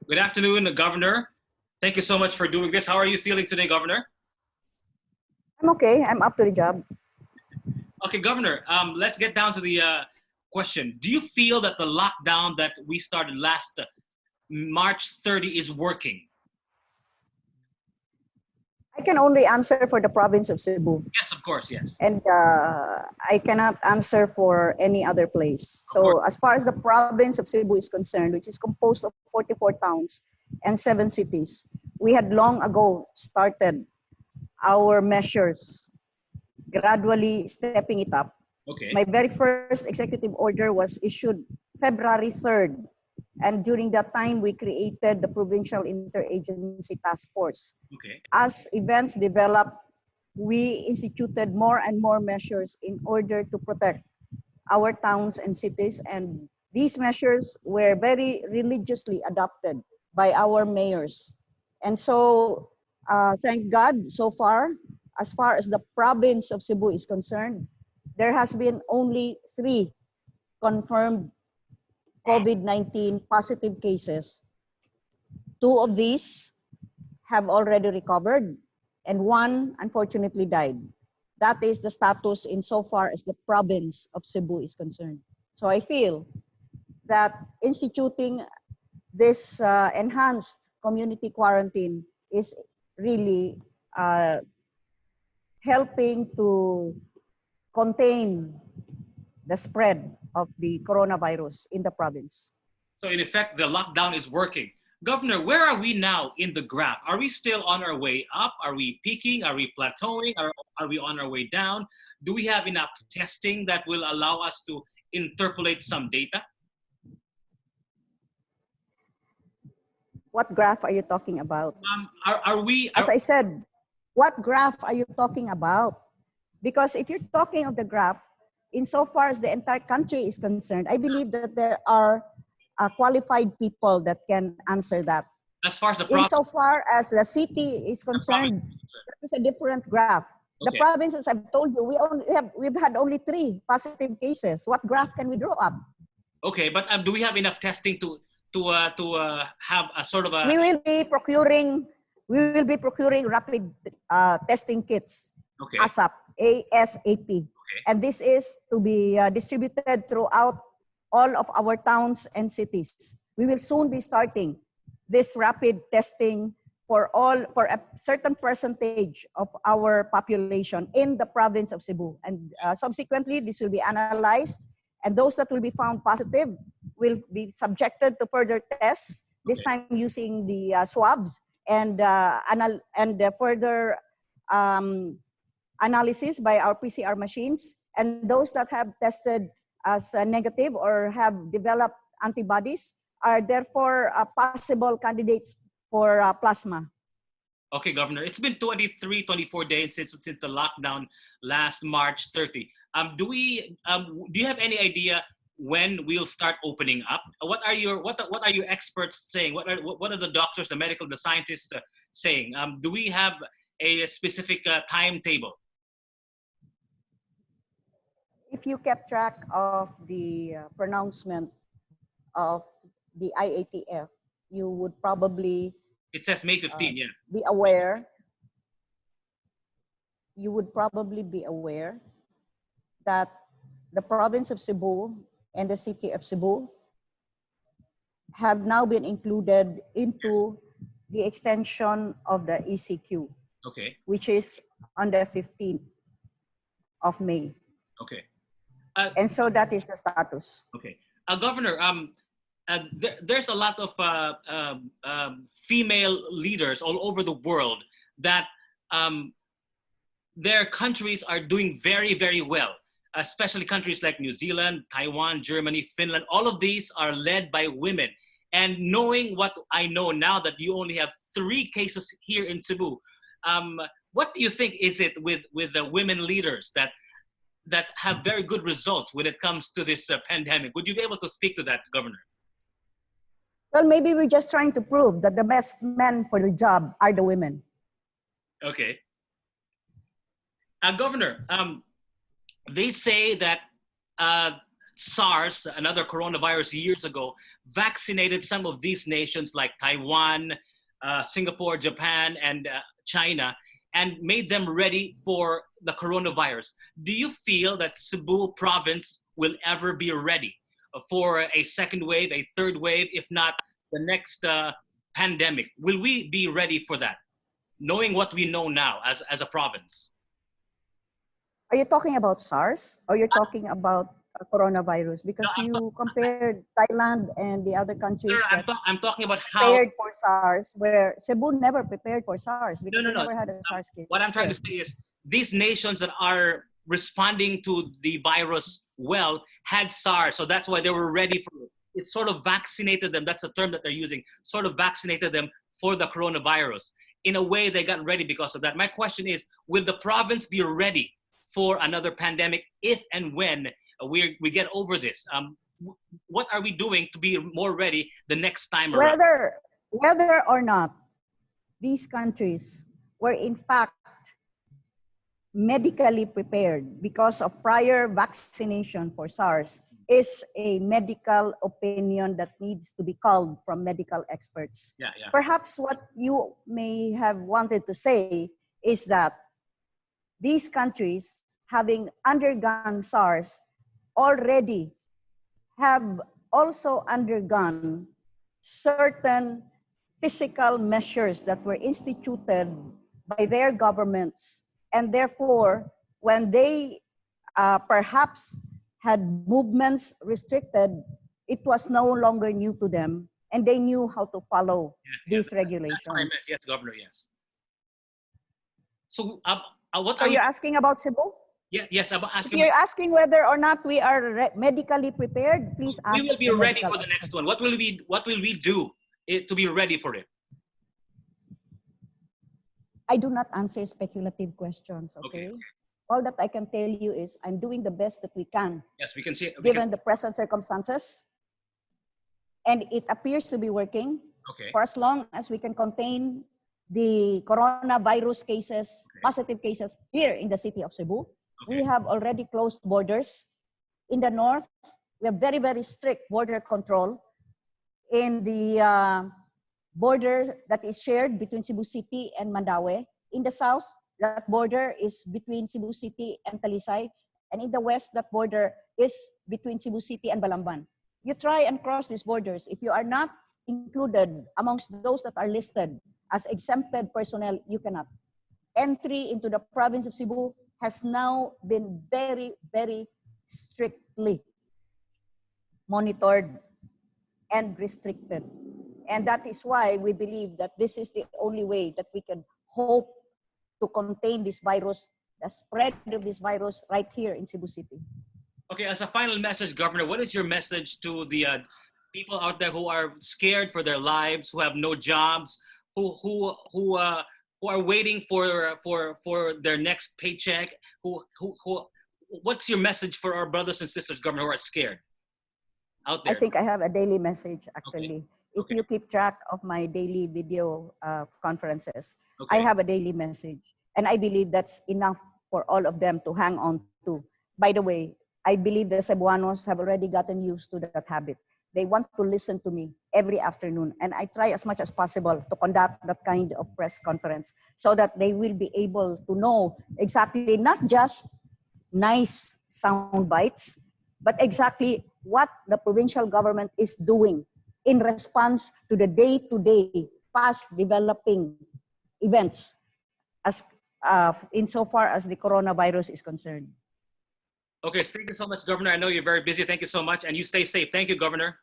Good afternoon, Governor. Thank you so much for doing this. How are you feeling today, Governor? I'm okay. I'm up to the job. Okay, Governor, let's get down to the question. Do you feel that the lockdown that we started last March 30 is working? I can only answer for the province of Cebu. Yes, of course, yes. And I cannot answer for any other place. So as far as the province of Cebu is concerned, which is composed of 44 towns and 7 cities, we had long ago started our measures, gradually stepping it up. Okay. My very first executive order was issued February 3rd. And during that time, we created the Provincial Interagency Task Force. Okay. As events developed, we instituted more and more measures in order to protect our towns and cities. And these measures were very religiously adopted by our mayors. And so, thank God, so far as the province of Cebu is concerned, there has been only 3 confirmed COVID-19 positive cases. 2 of these have already recovered, and 1 unfortunately died. That is the status insofar as the province of Cebu is concerned. So I feel that instituting this enhanced community quarantine is really helping to contain the spread of the coronavirus in the province. So in effect, the lockdown is working. Governor, where are we now in the graph? Are we still on our way up? Are we peaking? Are we plateauing? Are we on our way down? Do we have enough testing that will allow us to interpolate some data? What graph are you talking about? As I said, what graph are you talking about? Because if you're talking of the graph, insofar as the entire country is concerned, I believe that there are qualified people that can answer that. As far as the province, insofar as the city is concerned, that is a different graph. Okay. The provinces, I've told you, we've had only 3 positive cases. What graph can we draw up? Okay, but do we have enough testing to have a sort of a? We will be procuring rapid testing kits. Okay. ASAP. Okay. And this is to be distributed throughout all of our towns and cities. We will soon be starting this rapid testing for a certain percentage of our population in the province of Cebu. And subsequently, this will be analyzed, and those that will be found positive will be subjected to further tests, this time using the swabs and further analysis by our PCR machines. And those that have tested as negative or have developed antibodies are therefore possible candidates for plasma. Okay, Governor, it's been 24 days since the lockdown last March 30. Do you have any idea when we'll start opening up? What are your experts saying? What are the doctors, the medical, the scientists saying? Do we have a specific timetable? If you kept track of the pronouncement of the IATF, you would probably... It says May 15, yeah. Be aware. You would probably be aware that the province of Cebu and the city of Cebu have now been included into the extension of the ECQ. Okay. Which is on the 15th of May. Okay. And so that is the status. Okay. Governor, there's a lot of female leaders all over the world that their countries are doing very, very well, especially countries like New Zealand, Taiwan, Germany, Finland. All of these are led by women. And knowing what I know now that you only have 3 cases here in Cebu, what do you think is it with the women leaders that have very good results when it comes to this pandemic? Would you be able to speak to that, Governor? Well, maybe we're just trying to prove that the best men for the job are the women. Okay. Governor, they say that SARS, another coronavirus years ago, vaccinated some of these nations like Taiwan, Singapore, Japan, and China, and made them ready for the coronavirus. Do you feel that Cebu province will ever be ready for a second wave, a third wave, if not the next pandemic? Will we be ready for that, knowing what we know now as a province? Are you talking about SARS or you're talking about coronavirus? Because No, you compared Thailand and the other countries sir, that I'm talking about how. prepared for SARS, where Cebu never prepared for SARS because No, we no, no. never had a SARS case. What I'm trying to say is these nations that are responding to the virus well had SARS, so that's why they were ready for it. It sort of vaccinated them. That's the term that they're using. Sort of vaccinated them for the coronavirus. In a way, they got ready because of that. My question is, will the province be ready for another pandemic if and when we get over this? What are we doing to be more ready the next time around? Whether or not these countries were in fact medically prepared because of prior vaccination for SARS is a medical opinion that needs to be called from medical experts. Yeah. Perhaps what you may have wanted to say is that these countries, having undergone SARS, already have also undergone certain physical measures that were instituted by their governments. And therefore, when they perhaps had movements restricted, it was no longer new to them, and they knew how to follow these regulations. That's what I meant. Yes, Governor, yes. So what So are you're asking about Cebu? Yes, I'm asking. If you're asking whether or not we are medically prepared, please ask. We will be ready for the next one. What will we do to be ready for it? I do not answer speculative questions, okay? All that I can tell you is I'm doing the best that we can. Yes, we can see it. Given the present circumstances. And it appears to be working. Okay. For as long as we can contain the coronavirus cases, positive cases here in the city of Cebu. We have already closed borders. In the north, we have very, very strict border control. In the border that is shared between Cebu City and Mandaue. In the south, that border is between Cebu City and Talisay. And in the west, that border is between Cebu City and Balamban. You try and cross these borders. If you are not included amongst those that are listed as exempted personnel, you cannot. Entry into the province of Cebu has now been very, very strictly monitored and restricted. And that is why we believe that this is the only way that we can hope to contain this virus, the spread of this virus right here in Cebu City. Okay, as a final message, Governor, what is your message to the people out there who are scared for their lives, who have no jobs, who are waiting for their next paycheck? What's your message for our brothers and sisters, Governor, who are scared out there? I think I have a daily message, actually. If you keep track of my daily video conferences, I have a daily message. And I believe that's enough for all of them to hang on to. By the way, I believe the Cebuanos have already gotten used to that habit. They want to listen to me every afternoon. And I try as much as possible to conduct that kind of press conference so that they will be able to know exactly not just nice sound bites, but exactly what the provincial government is doing in response to the day-to-day fast developing events as insofar as the coronavirus is concerned. Okay, thank you so much, Governor. I know you're very busy. Thank you so much. And you stay safe. Thank you, Governor.